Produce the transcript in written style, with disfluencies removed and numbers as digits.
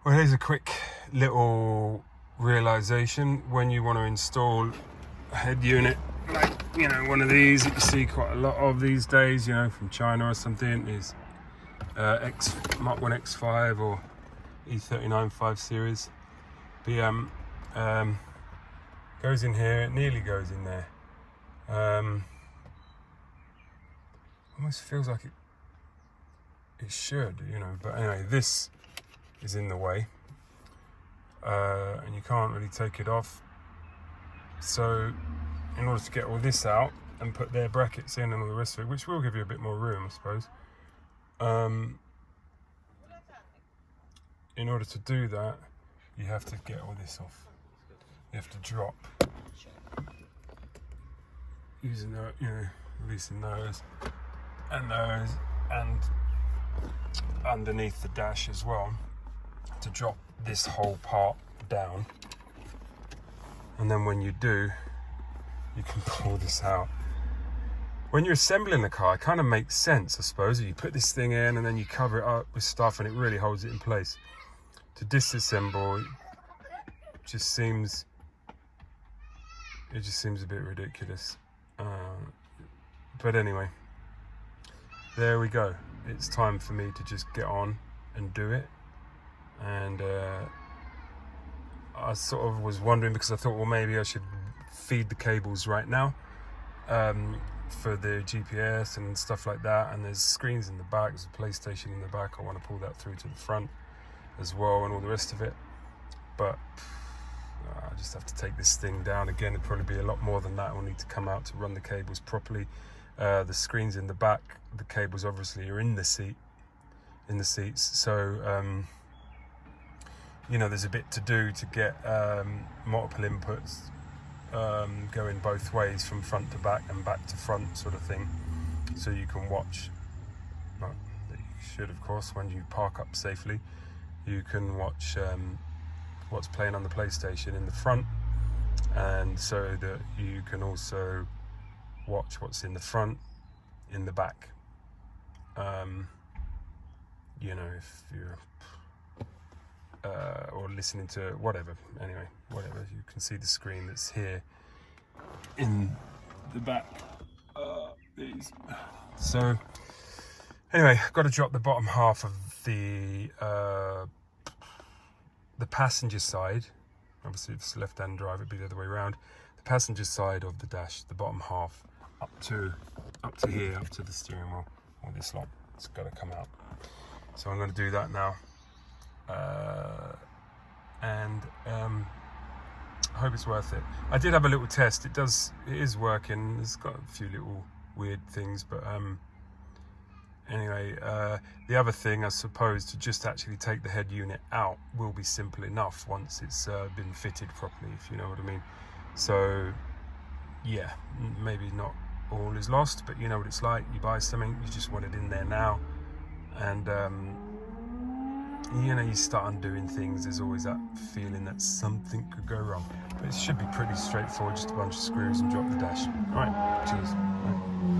Well, here's a quick little realization when you want to install a head unit like, one of these that you see quite a lot of these days, from China or something, is Mark 1 X5 or E39 5 Series BM. Goes in here, it nearly goes in there. Almost feels like it should, but anyway, this is in the way, and you can't really take it off. So in order to get all this out and put their brackets in and all the rest of it, which will give you a bit more room, I suppose, in order to do that, you have to get all this off. You have to drop using releasing those and underneath the dash as well, to drop this whole part down. And then when you do, you can pull this out. When you're assembling the car, it kind of makes sense, I suppose. You put this thing in and then you cover it up with stuff and it really holds it in place. To disassemble, it just seems a bit ridiculous. But anyway, there we go. It's time for me to just get on and do it. And I sort of was wondering, because I thought, well, maybe I should feed the cables right now for the GPS and stuff like that. And there's screens in the back, there's a PlayStation in the back. I want to pull that through to the front as well and all the rest of it. But I just have to take this thing down again. It'll probably be a lot more than that. I'll need to come out to run the cables properly. The screens in the back, the cables obviously are in the seats. So there's a bit to do to get multiple inputs going both ways, from front to back and back to front, sort of thing, so you can watch. Well, you should, of course, when you park up safely, you can watch what's playing on the PlayStation in the front, and so that you can also watch what's in the front in the back. If you're or listening to whatever, you can see the screen that's here in the back. So anyway, I've got to drop the bottom half of the passenger side. Obviously, if it's left-hand drive, it'd be the other way around. The passenger side of the dash, the bottom half, up to here, up to the steering wheel, or this lot. It's got to come out. So I'm going to do that now. And I hope it's worth it. I did have a little test. It is working. It's got a few little weird things, but anyway, the other thing, I suppose, to just actually take the head unit out will be simple enough once it's been fitted properly, if you know what I mean. So yeah, maybe not all is lost, but you know what it's like. You buy something, you just want it in there now, and you start undoing things. There's always that feeling that something could go wrong, but it should be pretty straightforward. Just a bunch of screws and drop the dash. All right, cheers. Bye.